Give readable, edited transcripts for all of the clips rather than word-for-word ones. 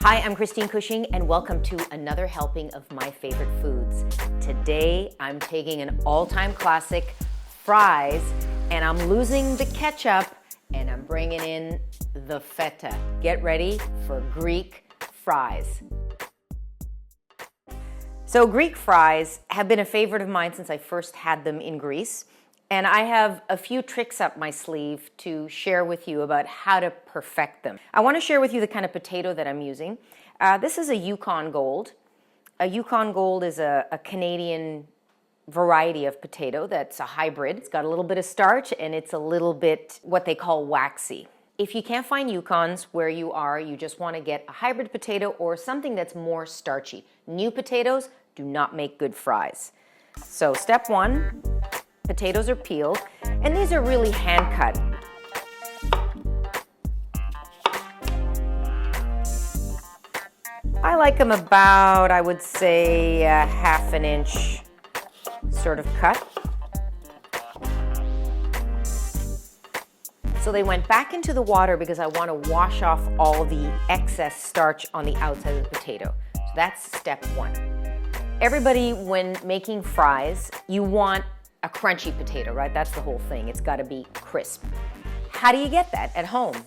Hi, I'm Christine Cushing and welcome to another helping of my favorite foods. Today I'm taking an all-time classic, fries, and I'm losing the ketchup and I'm bringing in the feta. Get ready for Greek fries. So Greek fries have been a favorite of mine since I first had them in Greece. And I have a few tricks up my sleeve to share with you about how to perfect them. I want to share with you the kind of potato that I'm using. This is a Yukon Gold. A Yukon Gold is a Canadian variety of potato that's a hybrid. It's got a little bit of starch and it's a little bit what they call waxy. If you can't find Yukons where you are, you just want to get a hybrid potato or something that's more starchy. New potatoes do not make good fries. So step one. Potatoes are peeled, and these are really hand cut. I like them about, I would say, half an inch sort of cut. So they went back into the water because I want to wash off all the excess starch on the outside of the potato. So that's step one. Everybody, when making fries, you want a crunchy potato, right? That's the whole thing. It's got to be crisp. How do you get that at home?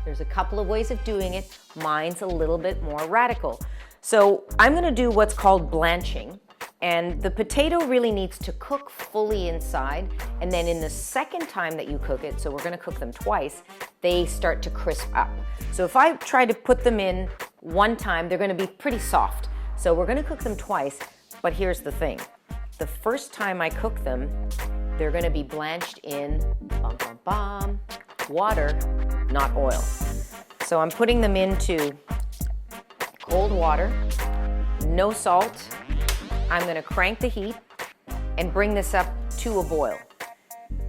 There's a couple of ways of doing it. Mine's a little bit more radical. So I'm going to do what's called blanching. And the potato really needs to cook fully inside. And then in the second time that you cook it, so we're going to cook them twice, they start to crisp up. So if I try to put them in one time, they're going to be pretty soft. So we're going to cook them twice. But here's the thing. The first time I cook them, they're going to be blanched in water, not oil. So I'm putting them into cold water, no salt. I'm going to crank the heat and bring this up to a boil.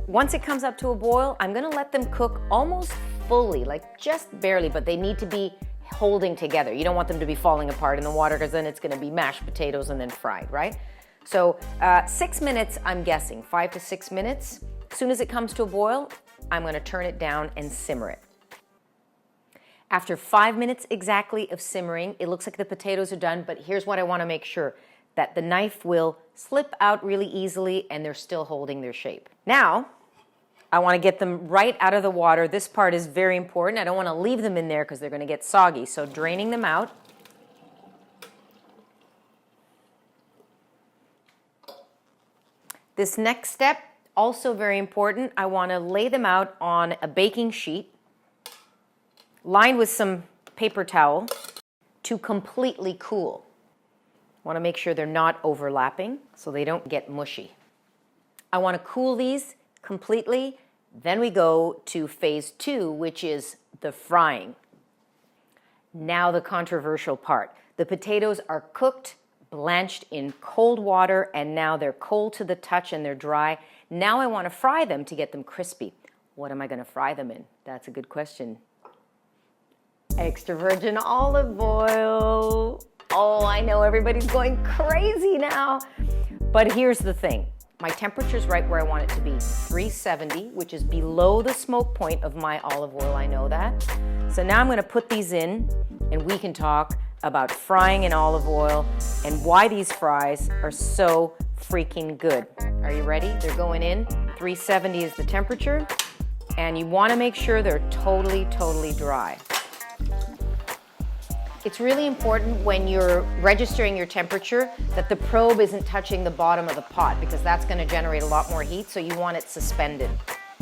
Once it comes up to a boil, I'm going to let them cook almost fully, like just barely, but they need to be holding together. You don't want them to be falling apart in the water because then it's going to be mashed potatoes and then fried, right? So 6 minutes, I'm guessing, 5 to 6 minutes. As soon as it comes to a boil, I'm going to turn it down and simmer it. After 5 minutes exactly of simmering, it looks like the potatoes are done, but here's what I want to make sure, that the knife will slip out really easily and they're still holding their shape. Now, I want to get them right out of the water. This part is very important. I don't want to leave them in there because they're going to get soggy. So draining them out. This next step, also very important, I want to lay them out on a baking sheet lined with some paper towel to completely cool. I want to make sure they're not overlapping so they don't get mushy. I want to cool these completely. Then we go to phase 2, which is the frying. Now the controversial part. The potatoes are cooked, blanched in cold water, and now they're cold to the touch and they're dry. Now I want to fry them to get them crispy. What am I going to fry them in? That's a good question. Extra virgin olive oil. Oh, I know everybody's going crazy now. But here's the thing. My temperature's right where I want it to be, 370, which is below the smoke point of my olive oil, I know that. So now I'm going to put these in and we can talk about frying in olive oil and why these fries are so freaking good. Are you ready? They're going in. 370 is the temperature, and you want to make sure they're totally dry. It's really important when you're registering your temperature that the probe isn't touching the bottom of the pot because that's going to generate a lot more heat, so you want it suspended.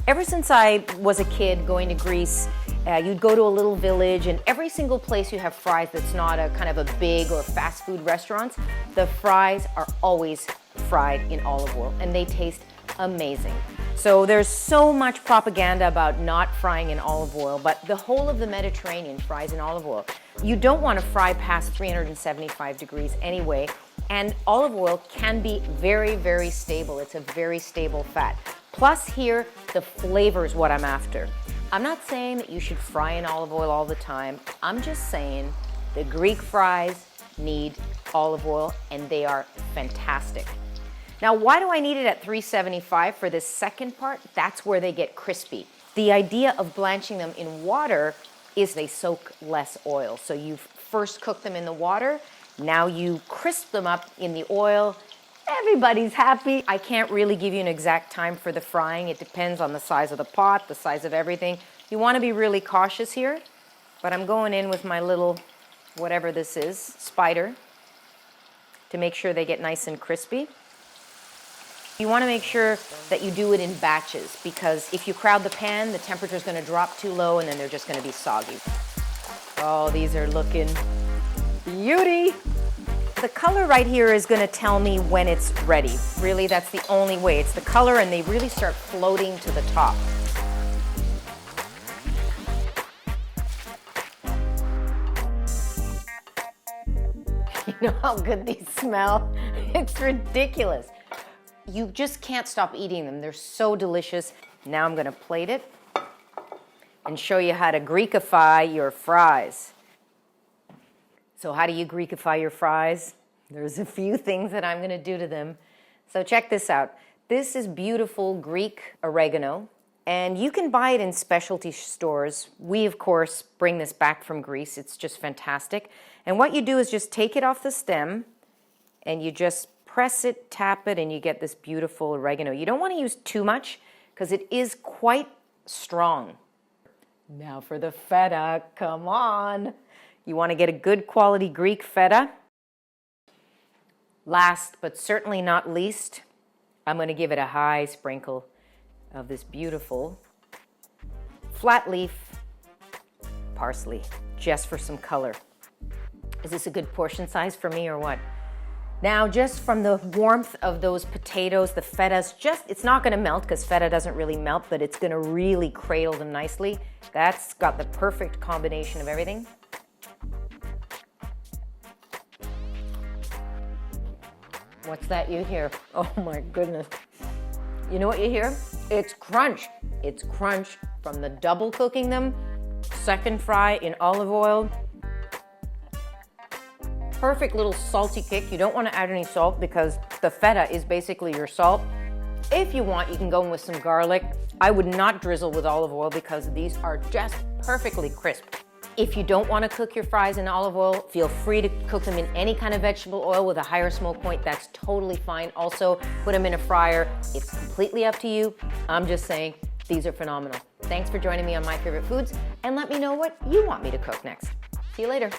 Ever since I was a kid going to Greece, you'd go to a little village and every single place you have fries that's not a kind of a big or fast food restaurant, the fries are always fried in olive oil and they taste amazing. So there's so much propaganda about not frying in olive oil, but the whole of the Mediterranean fries in olive oil. You don't want to fry past 375 degrees anyway, and olive oil can be very stable. It's a very stable fat. Plus here, the flavor is what I'm after. I'm not saying that you should fry in olive oil all the time. I'm just saying the Greek fries need olive oil and they are fantastic. Now, why do I need it at 375 for this second part? That's where they get crispy. The idea of blanching them in water is they soak less oil. So you first cook them in the water, now you crisp them up in the oil. Everybody's happy. I can't really give you an exact time for the frying. It depends on the size of the pot, the size of everything. You want to be really cautious here, but I'm going in with my little, whatever this is, spider, to make sure they get nice and crispy. You want to make sure that you do it in batches, because if you crowd the pan, the temperature is going to drop too low and then they're just going to be soggy. Oh, these are looking beauty. The color right here is going to tell me when it's ready. Really, that's the only way. It's the color, and they really start floating to the top. You know how good these smell? It's ridiculous. You just can't stop eating them. They're so delicious. Now I'm going to plate it and show you how to Greekify your fries. So how do you Greekify your fries? There's a few things that I'm going to do to them. So check this out. This is beautiful Greek oregano, and you can buy it in specialty stores. We, of course, bring this back from Greece. It's just fantastic. And what you do is just take it off the stem, and you just press it, tap it, and you get this beautiful oregano. You don't want to use too much because it is quite strong. Now for the feta, come on. You want to get a good quality Greek feta. Last but certainly not least, I'm going to give it a high sprinkle of this beautiful flat leaf parsley, just for some color. Is this a good portion size for me or what? Now, just from the warmth of those potatoes, the feta's it's not going to melt because feta doesn't really melt, but it's going to really cradle them nicely. That's got the perfect combination of everything. What's that you hear? Oh my goodness. You know what you hear? It's crunch. It's crunch from the double cooking them, second fry in olive oil. Perfect little salty kick. You don't want to add any salt because the feta is basically your salt. If you want, you can go in with some garlic. I would not drizzle with olive oil because these are just perfectly crisp. If you don't want to cook your fries in olive oil, feel free to cook them in any kind of vegetable oil with a higher smoke point. That's totally fine. Also, put them in a fryer. It's completely up to you. I'm just saying, these are phenomenal. Thanks for joining me on My Favorite Foods, and let me know what you want me to cook next. See you later.